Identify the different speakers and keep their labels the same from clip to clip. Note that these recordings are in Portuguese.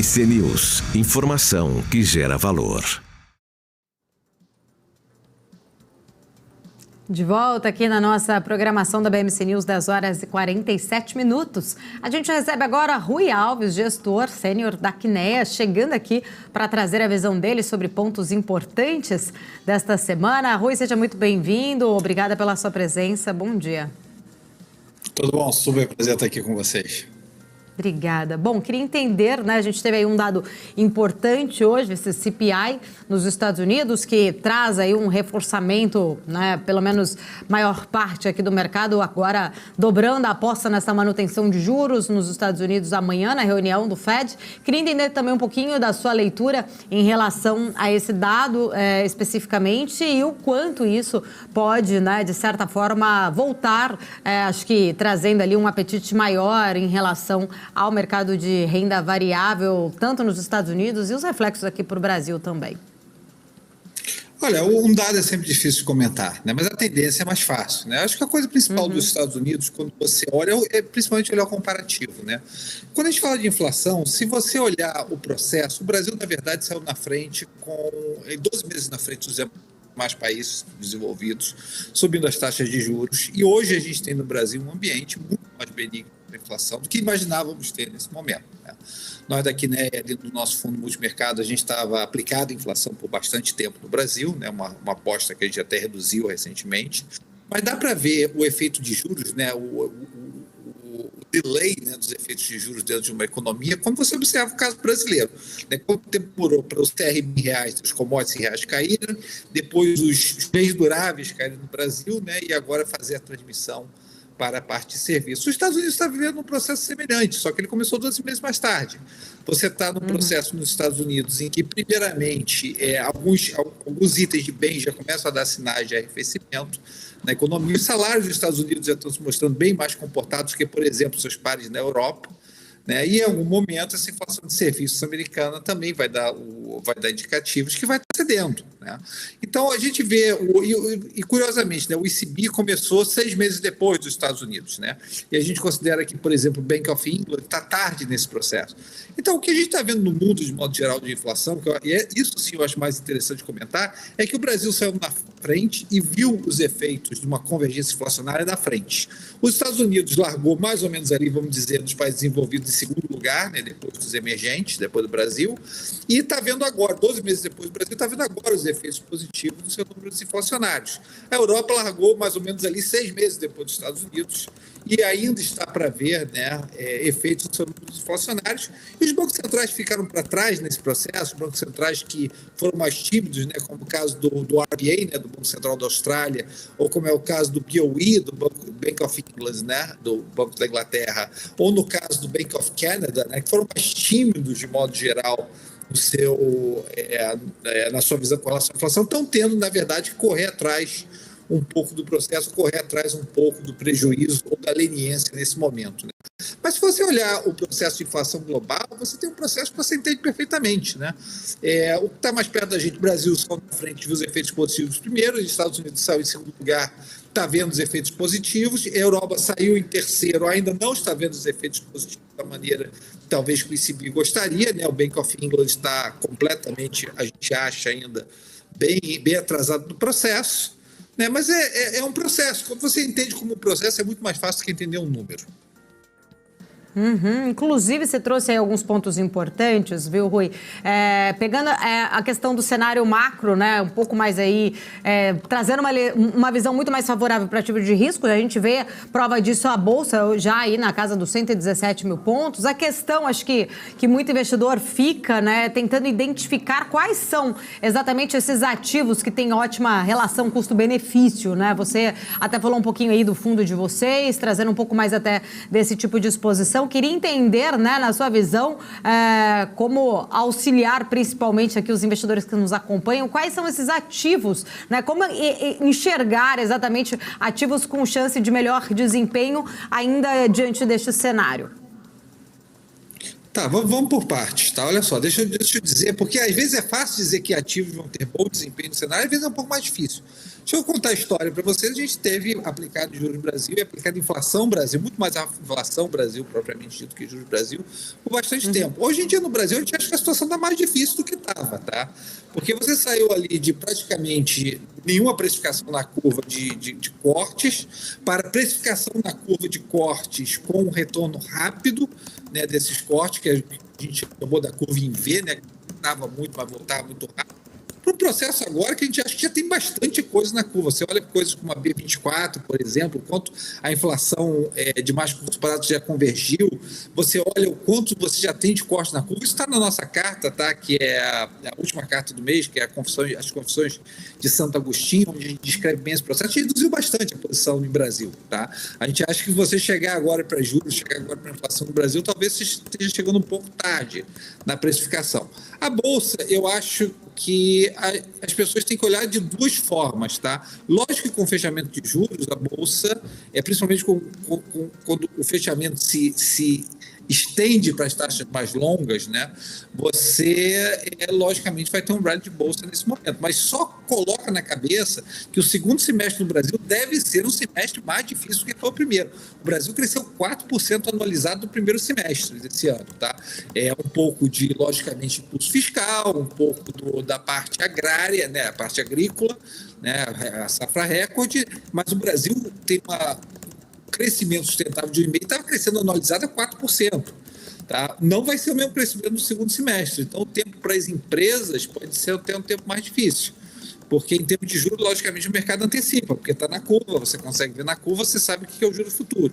Speaker 1: BMC News, informação que gera valor.
Speaker 2: De volta aqui na nossa programação da BMC News, 10 horas e 47 minutos. A gente recebe agora Rui Alves, gestor sênior da Kinea, chegando aqui para trazer a visão dele sobre pontos importantes desta semana. Rui, seja muito bem-vindo, obrigada pela sua presença, bom dia.
Speaker 3: Tudo bom, super prazer estar aqui com vocês.
Speaker 2: Obrigada. Bom, queria entender, né? A gente teve aí um dado importante hoje, esse CPI nos Estados Unidos, que traz aí um reforçamento, né? Pelo menos maior parte aqui do mercado, agora dobrando a aposta nessa manutenção de juros nos Estados Unidos amanhã, na reunião do Fed. Queria entender também um pouquinho da sua leitura em relação a esse dado especificamente e o quanto isso pode, né, de certa forma, voltar, acho que trazendo ali um apetite maior em relação ao mercado de renda variável, tanto nos Estados Unidos e os reflexos aqui para o Brasil também.
Speaker 3: Olha, um dado é sempre difícil de comentar, né? Mas a tendência é mais fácil, né? Acho que a coisa principal dos Estados Unidos, quando você olha, é principalmente olhar o comparativo, né? Quando a gente fala de inflação, se você olhar o processo, o Brasil, na verdade, saiu na frente em 12 meses na frente dos mais países desenvolvidos, subindo as taxas de juros. E hoje a gente tem no Brasil um ambiente muito mais benigno para a inflação do que imaginávamos ter nesse momento, né? Nós daqui, né, dentro do nosso fundo multimercado, a gente estava aplicado a inflação por bastante tempo no Brasil, né, uma aposta que a gente até reduziu recentemente. Mas dá para ver o efeito de juros, né, o delay, né, dos efeitos de juros dentro de uma economia, como você observa o caso brasileiro, né? Quanto tempo demorou para os TRM reais, os commodities reais caírem, depois os bens duráveis caírem no Brasil, né, e agora fazer a transmissão para a parte de serviços. Os Estados Unidos está vivendo um processo semelhante, só que ele começou 12 meses mais tarde. Você está num processo nos Estados Unidos em que, primeiramente, alguns itens de bens já começam a dar sinais de arrefecimento na economia. Os salários dos Estados Unidos já estão se mostrando bem mais comportados que, por exemplo, seus pares na Europa, né? E em algum momento essa inflação de serviços americana também vai dar indicativos que vai estar cedendo, né? Então a gente vê, e curiosamente, né, o ECB começou 6 meses depois dos Estados Unidos, né? E a gente considera que, por exemplo, o Bank of England está tarde nesse processo. Então o que a gente está vendo no mundo de modo geral de inflação, isso sim eu acho mais interessante comentar, é que o Brasil saiu na frente e viu os efeitos de uma convergência inflacionária na frente. Os Estados Unidos largou mais ou menos ali, vamos dizer, nos países desenvolvidos em segundo lugar, né, depois dos emergentes, depois do Brasil, e está vendo agora, 12 meses depois do Brasil, está vendo agora os efeitos positivos dos seus números inflacionários. A Europa largou mais ou menos ali 6 meses depois dos Estados Unidos e ainda está para ver, né, efeitos dos seus números inflacionários. E os bancos centrais ficaram para trás nesse processo, bancos centrais que foram mais tímidos, né, como o caso do RBA, né, do Banco Central da Austrália, ou como é o caso do BOE, do Bank of England, né, do Banco da Inglaterra, ou no caso do Bank of Canada, né, que foram mais tímidos de modo geral na sua visão com relação à inflação, estão tendo, na verdade, que correr atrás um pouco do processo, correr atrás um pouco do prejuízo ou da leniência nesse momento, né? Mas se você olhar o processo de inflação global, você tem um processo que você entende perfeitamente, né? O que está mais perto da gente, o Brasil saiu na frente, viu os efeitos positivos primeiro, os Estados Unidos saiu em segundo lugar, está vendo os efeitos positivos, a Europa saiu em terceiro, ainda não está vendo os efeitos positivos da maneira talvez que o ECB gostaria, né? O Bank of England está completamente, a gente acha ainda, bem atrasado no processo, né? Mas é um processo. Quando você entende como um processo, é muito mais fácil do que entender um número.
Speaker 2: Inclusive, você trouxe aí alguns pontos importantes, viu, Rui? Pegando a questão do cenário macro, né, um pouco mais aí, trazendo uma visão muito mais favorável para ativo de risco, a gente vê prova disso a Bolsa já aí na casa dos 117 mil pontos. A questão, acho que muito investidor fica, né, tentando identificar quais são exatamente esses ativos que têm ótima relação custo-benefício, né? Você até falou um pouquinho aí do fundo de vocês, trazendo um pouco mais até desse tipo de exposição. Queria entender, né, na sua visão, como auxiliar principalmente aqui os investidores que nos acompanham, quais são esses ativos, né, como enxergar exatamente ativos com chance de melhor desempenho ainda diante deste cenário?
Speaker 3: Tá, vamos por partes, tá? Olha só, deixa eu dizer, porque às vezes é fácil dizer que ativos vão ter bom desempenho no cenário, às vezes é um pouco mais difícil. Deixa eu contar a história para vocês. A gente teve aplicado juros no Brasil e aplicado inflação no Brasil, muito mais a inflação no Brasil, propriamente dito, que juros no Brasil, por bastante tempo. Hoje em dia, no Brasil, a gente acha que a situação está mais difícil do que estava, tá? Porque você saiu ali de praticamente nenhuma precificação na curva de cortes para precificação na curva de cortes com um retorno rápido, né, desses cortes, que a gente chamou da curva em V, né, que estava muito, mas voltava muito rápido, para um processo agora que a gente acha que já tem bastante coisa na curva. Você olha coisas como a B24, por exemplo, o quanto a inflação de mais curto prazo já convergiu, você olha o quanto você já tem de corte na curva, isso está na nossa carta, tá? Que é a última carta do mês, que é as confissões de Santo Agostinho, onde a gente descreve bem esse processo, a gente reduziu bastante a posição no Brasil, tá? A gente acha que você chegar agora para juros, chegar agora para a inflação no Brasil, talvez você esteja chegando um pouco tarde na precificação. A Bolsa, eu acho que as pessoas têm que olhar de duas formas, tá? Lógico que com o fechamento de juros, a Bolsa, principalmente quando o fechamento se estende para as taxas mais longas, né? Você, logicamente, vai ter um rally de Bolsa nesse momento, mas só coloca na cabeça que o segundo semestre do Brasil deve ser um semestre mais difícil do que foi o primeiro. O Brasil cresceu 4% anualizado no primeiro semestre desse ano, tá? Um pouco de, logicamente, impulso fiscal, um pouco da parte agrária, né? A parte agrícola, né? A safra recorde, mas o Brasil tem crescimento sustentável de 1,5%, estava crescendo anualizado a 4%. Tá? Não vai ser o mesmo crescimento no segundo semestre. Então, o tempo para as empresas pode ser até um tempo mais difícil. Porque em termos de juros, logicamente, o mercado antecipa, porque está na curva, você consegue ver na curva, você sabe o que é o juro futuro.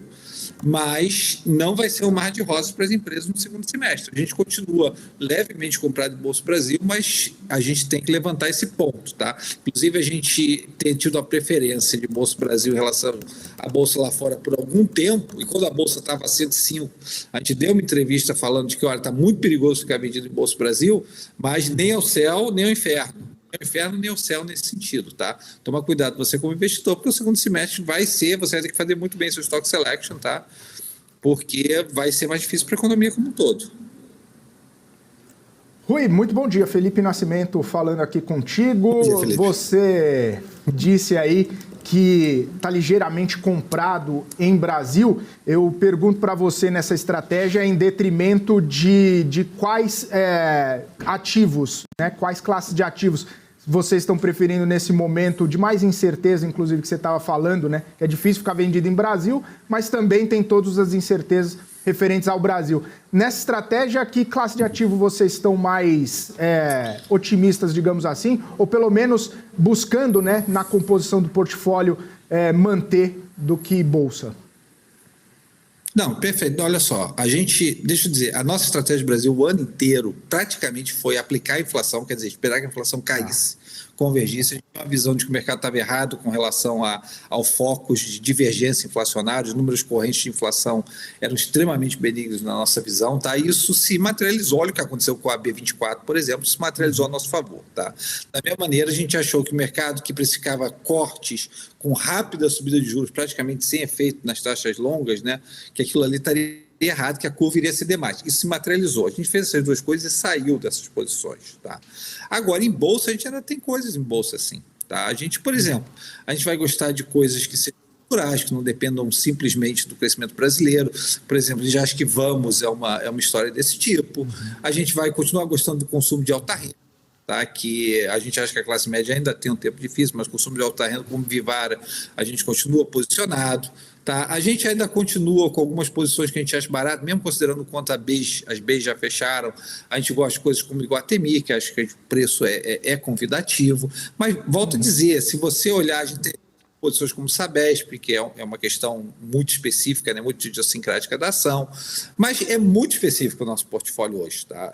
Speaker 3: Mas não vai ser um mar de rosas para as empresas no segundo semestre. A gente continua levemente comprado em Bolsa Brasil, mas a gente tem que levantar esse ponto, tá? Inclusive, a gente tem tido a preferência de Bolsa Brasil em relação à Bolsa lá fora por algum tempo, e quando a Bolsa estava a 105, a gente deu uma entrevista falando de que, olha, está muito perigoso ficar vendido em Bolsa Brasil, mas nem ao céu, nem ao inferno. Nem o inferno nem o céu nesse sentido, tá? Toma cuidado você como investidor, porque o segundo semestre você vai ter que fazer muito bem seu stock selection, tá? Porque vai ser mais difícil para a economia como um todo.
Speaker 4: Rui, muito bom dia. Felipe Nascimento falando aqui contigo.
Speaker 3: Bom dia, Felipe.
Speaker 4: Você disse aí que está ligeiramente comprado em Brasil. Eu pergunto para você nessa estratégia em detrimento de quais ativos, né? Quais classes de ativos vocês estão preferindo nesse momento de mais incerteza, inclusive, que você estava falando, né? Que é difícil ficar vendido em Brasil, mas também tem todas as incertezas referentes ao Brasil. Nessa estratégia, que classe de ativo vocês estão mais otimistas, digamos assim, ou pelo menos buscando, né, na composição do portfólio, manter do que Bolsa?
Speaker 3: Não, perfeito. Olha só, deixa eu dizer, a nossa estratégia do Brasil o ano inteiro praticamente foi aplicar a inflação, quer dizer, esperar que a inflação caísse, convergisse. A gente tinha uma visão de que o mercado estava errado com relação ao foco de divergência inflacionária, os números correntes de inflação eram extremamente benignos na nossa visão, tá? Isso se materializou, olha o que aconteceu com a B24, por exemplo, se materializou a nosso favor, tá? Da mesma maneira, a gente achou que o mercado que precificava cortes com rápida subida de juros, praticamente sem efeito nas taxas longas, né, que aquilo ali estaria errado, que a curva iria ceder mais. Isso se materializou. A gente fez essas duas coisas e saiu dessas posições. Tá? Agora, em Bolsa, a gente ainda tem coisas em Bolsa assim. Tá? A gente, por exemplo, a gente vai gostar de coisas que sejam culturais, que não dependam simplesmente do crescimento brasileiro. Por exemplo, a gente acha que Vamos é uma história desse tipo. A gente vai continuar gostando do consumo de alta renda. Tá, que a gente acha que a classe média ainda tem um tempo difícil, mas o consumo de alta renda, como Vivara, a gente continua posicionado. Tá? A gente ainda continua com algumas posições que a gente acha barato, mesmo considerando quanto as Bs já fecharam. A gente gosta de coisas como Iguatemi, que acho que o preço é convidativo. Mas, volto a dizer, se você olhar, a gente tem posições como Sabesp, que é uma questão muito específica, né, muito idiosincrática da ação, mas é muito específico o nosso portfólio hoje. Tá?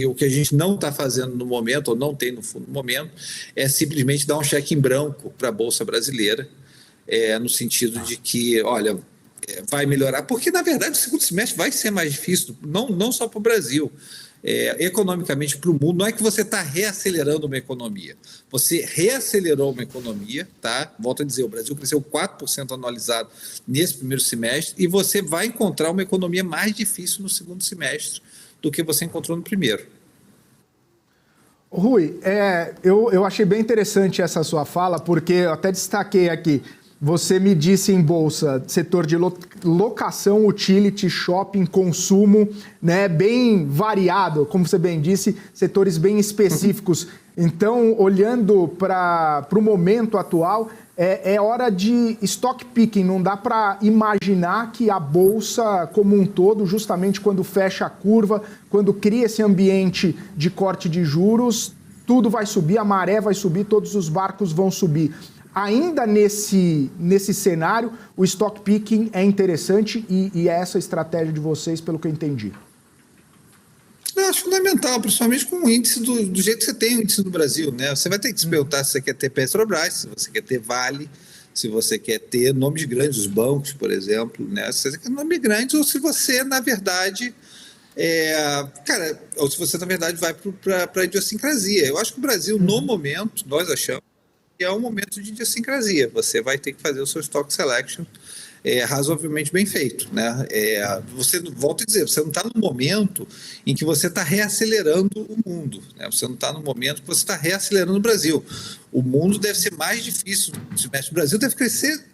Speaker 3: O que a gente não está fazendo no momento, ou não tem no fundo no momento, é simplesmente dar um cheque em branco para a Bolsa Brasileira, no sentido de que, olha, vai melhorar, porque, na verdade, o segundo semestre vai ser mais difícil, não só para o Brasil. Economicamente para o mundo, não é que você está reacelerando uma economia. Você reacelerou uma economia, tá? Volto a dizer, o Brasil cresceu 4% anualizado nesse primeiro semestre e você vai encontrar uma economia mais difícil no segundo semestre do que você encontrou no primeiro.
Speaker 4: Rui, eu achei bem interessante essa sua fala, porque eu até destaquei aqui, você me disse em bolsa, setor de locação, utility, shopping, consumo, né, bem variado, como você bem disse, setores bem específicos. Então, olhando para o momento atual, é hora de stock picking, não dá para imaginar que a bolsa como um todo, justamente quando fecha a curva, quando cria esse ambiente de corte de juros, tudo vai subir, a maré vai subir, todos os barcos vão subir. Ainda nesse cenário, o stock picking é interessante e é essa a estratégia de vocês, pelo que eu entendi.
Speaker 3: Eu acho fundamental, principalmente com o índice do jeito que você tem o índice no Brasil, né? Você vai ter que se perguntar se você quer ter Petrobras, se você quer ter Vale, se você quer ter nomes grandes, os bancos, por exemplo, né? Se você quer nomes grandes ou se você, na verdade, ou se você, na verdade, vai para a idiosincrasia. Eu acho que o Brasil, no momento, nós achamos que é um momento de idiosincrasia. Você vai ter que fazer o seu stock selection razoavelmente bem feito, né? Você, volto a dizer, você não está no momento em que você está reacelerando o mundo, né? Você não está no momento que você está reacelerando o Brasil. O mundo deve ser mais difícil no semestre. O Brasil deve crescer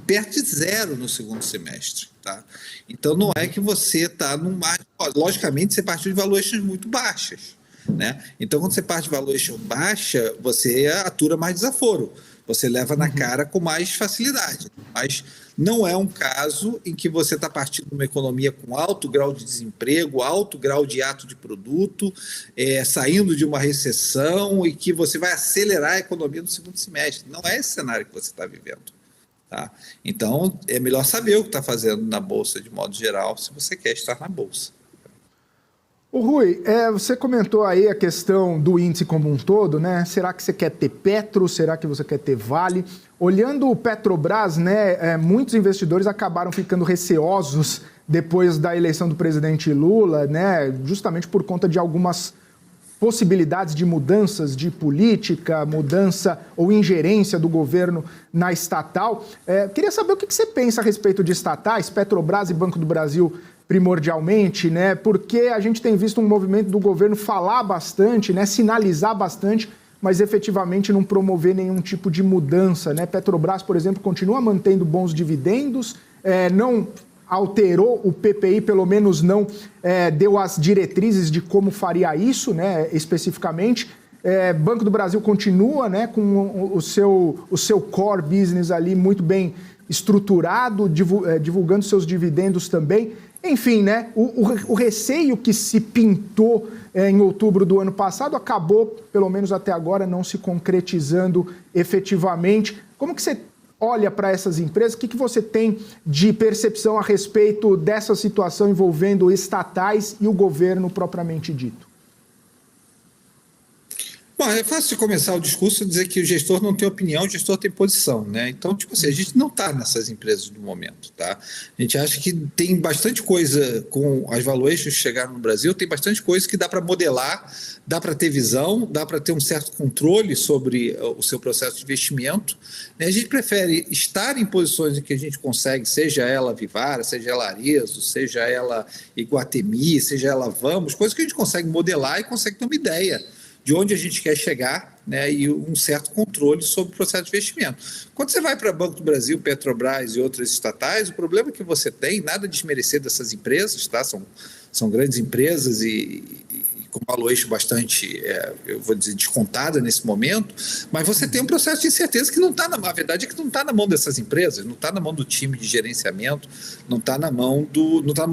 Speaker 3: perto de zero no segundo semestre, tá? Então não é que você está num mar... Logicamente, você partiu de valuations muito baixas, né? Então, quando você parte de valuation baixa, você atura mais desaforo. Você leva na cara com mais facilidade. Mas não é um caso em que você está partindo de uma economia com alto grau de desemprego, alto grau de ato de produto, saindo de uma recessão e que você vai acelerar a economia no segundo semestre. Não é esse cenário que você está vivendo. Tá? Então, é melhor saber o que está fazendo na Bolsa de modo geral, se você quer estar na Bolsa.
Speaker 4: Ô Rui, você comentou aí a questão do índice como um todo, né? Será que você quer ter Petro? Será que você quer ter Vale? Olhando o Petrobras, né, muitos investidores acabaram ficando receosos depois da eleição do presidente Lula, né, justamente por conta de algumas possibilidades de mudanças de política, mudança ou ingerência do governo na estatal. Queria saber o que você pensa a respeito de estatais, Petrobras e Banco do Brasil primordialmente, né? Porque a gente tem visto um movimento do governo falar bastante, né? Sinalizar bastante, mas efetivamente não promover nenhum tipo de mudança, né? Petrobras, por exemplo, continua mantendo bons dividendos, não alterou o PPI, pelo menos não deu as diretrizes de como faria isso, né? Especificamente. Banco do Brasil continua, né, com o seu core business ali muito bem estruturado, divulgando seus dividendos também. Enfim, né, o receio que se pintou em outubro do ano passado acabou, pelo menos até agora, não se concretizando efetivamente. Como que você olha para essas empresas? O que você tem de percepção a respeito dessa situação envolvendo estatais e o governo propriamente dito?
Speaker 3: Bom, é fácil de começar o discurso e dizer que o gestor não tem opinião, o gestor tem posição, né? Então, tipo assim, a gente não está nessas empresas no momento, tá? A gente acha que tem bastante coisa com as valuations que chegaram no Brasil, tem bastante coisa que dá para modelar, dá para ter visão, dá para ter um certo controle sobre o seu processo de investimento, né? A gente prefere estar em posições em que a gente consegue, seja ela Vivara, seja ela Arezzo, seja ela Iguatemi, seja ela Vamos, coisas que a gente consegue modelar e consegue ter uma ideia de onde a gente quer chegar, né, e um certo controle sobre o processo de investimento. Quando você vai para Banco do Brasil, Petrobras e outras estatais, o problema que você tem, nada desmerecer dessas empresas, tá? São grandes empresas e com valuation bastante, eu vou dizer, descontada nesse momento, mas você tem um processo de incerteza que não está na mão. A verdade é que não está na mão dessas empresas, não está na mão do time de gerenciamento, não está na mão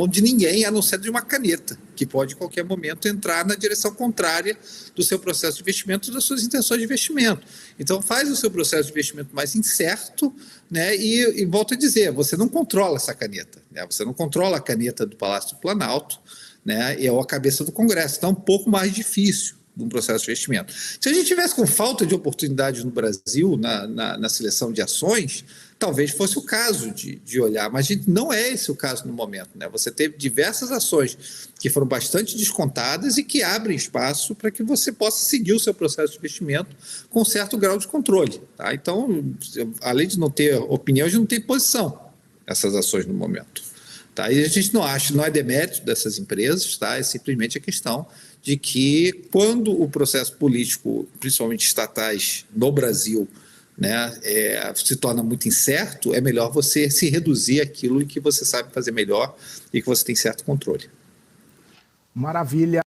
Speaker 3: de ninguém, a não ser de uma caneta, que pode, em qualquer momento, entrar na direção contrária do seu processo de investimento, das suas intenções de investimento. Então, faz o seu processo de investimento mais incerto, né? E volto a dizer, você não controla essa caneta, né? Você não controla a caneta do Palácio do Planalto, né? E é a cabeça do Congresso. Então, é um pouco mais difícil de um processo de investimento. Se a gente tivesse com falta de oportunidades no Brasil, na seleção de ações, talvez fosse o caso de olhar, mas não é esse o caso no momento, né? Você teve diversas ações que foram bastante descontadas e que abrem espaço para que você possa seguir o seu processo de investimento com certo grau de controle, tá? Então, além de não ter opinião, a gente não tem posição nessas ações no momento. Tá? E a gente não é demérito dessas empresas, tá? É simplesmente a questão de que quando o processo político, principalmente estatais no Brasil, né, se torna muito incerto, é melhor você se reduzir àquilo que você sabe fazer melhor e que você tem certo controle.
Speaker 4: Maravilha.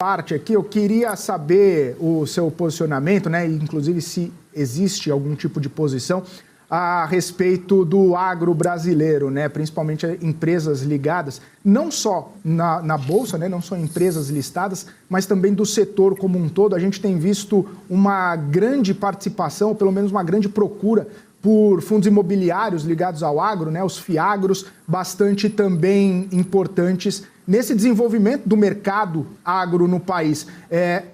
Speaker 4: Parte aqui, eu queria saber o seu posicionamento, né, inclusive se existe algum tipo de posição a respeito do agro brasileiro, né, principalmente empresas ligadas, não só na Bolsa, né, não só empresas listadas, mas também do setor como um todo. A gente tem visto uma grande participação, ou pelo menos uma grande procura por fundos imobiliários ligados ao agro, né, os FIAGROS, bastante também importantes nesse desenvolvimento do mercado agro no país.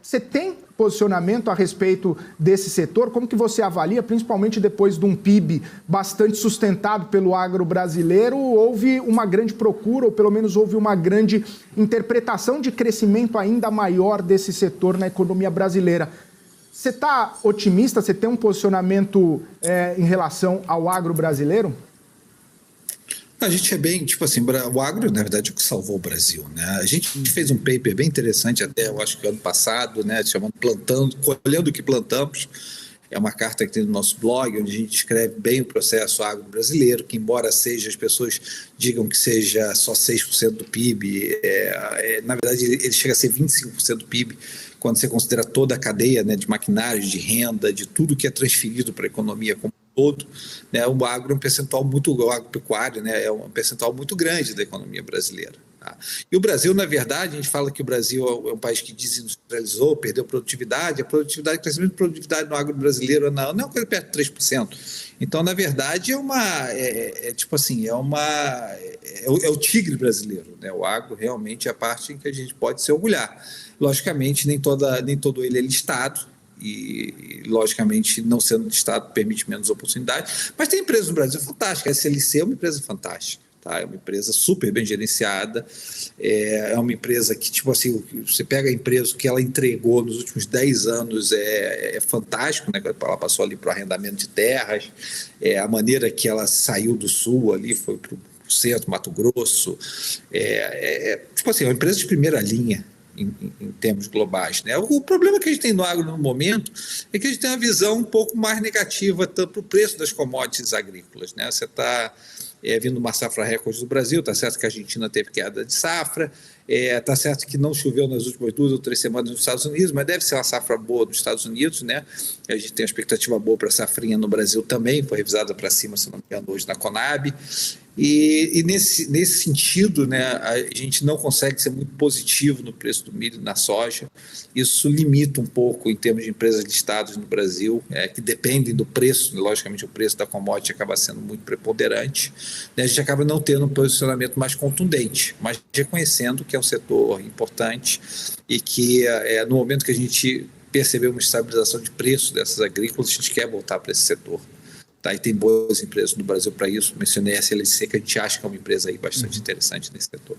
Speaker 4: Você tem posicionamento a respeito desse setor? Como que você avalia, principalmente depois de um PIB bastante sustentado pelo agro brasileiro, houve uma grande procura, ou pelo menos houve uma grande interpretação de crescimento ainda maior desse setor na economia brasileira. Você está otimista? Você tem um posicionamento em relação ao agro brasileiro?
Speaker 3: A gente é bem, tipo assim, o agro, na verdade, é o que salvou o Brasil, né? A gente fez um paper bem interessante até, eu acho que ano passado, né, chamando Colhendo o que Plantamos. É uma carta que tem no nosso blog, onde a gente descreve bem o processo agro brasileiro, que embora seja, as pessoas digam que seja só 6% do PIB, na verdade ele chega a ser 25% do PIB, quando você considera toda a cadeia, né, de maquinários, de renda, de tudo que é transferido para a economia como todo, né, o agro é um percentual o agropecuário, né, é um percentual muito grande da economia brasileira. Tá? E o Brasil, na verdade, a gente fala que o Brasil é um país que desindustrializou, perdeu produtividade, o crescimento de produtividade no agro brasileiro não é uma coisa perto de 3%. Então, na verdade, é o tigre brasileiro, né? O agro realmente é a parte em que a gente pode se orgulhar. Logicamente, nem todo ele é listado, e logicamente não sendo listado permite menos oportunidade, mas tem empresas no Brasil fantásticas. A SLC é uma empresa fantástica, tá? É uma empresa super bem gerenciada, é uma empresa que, tipo assim, você pega a empresa, o que ela entregou nos últimos 10 anos é fantástico, né? Ela passou ali para o arrendamento de terras, a maneira que ela saiu do sul ali, foi para o centro, Mato Grosso, tipo assim, é uma empresa de primeira linha, em termos globais, né? O problema que a gente tem no agro no momento é que a gente tem uma visão um pouco mais negativa para o preço das commodities agrícolas, né? Você está vindo uma safra recorde do Brasil, está certo que a Argentina teve queda de safra, está certo que não choveu nas últimas 2 ou 3 semanas nos Estados Unidos, mas deve ser uma safra boa dos Estados Unidos, né? A gente tem uma expectativa boa para a safrinha no Brasil também, foi revisada para cima, se não me engano, hoje na Conab. E nesse sentido, né, a gente não consegue ser muito positivo no preço do milho e na soja. Isso limita um pouco em termos de empresas listadas no Brasil, que dependem do preço. Logicamente, o preço da commodity acaba sendo muito preponderante, né? A gente acaba não tendo um posicionamento mais contundente, mas reconhecendo que é um setor importante e que no momento que a gente perceber uma estabilização de preço dessas agrícolas, a gente quer voltar para esse setor. Tá, e tem boas empresas no Brasil para isso. Mencionei a SLC, que a gente acha que é uma empresa aí bastante interessante nesse setor.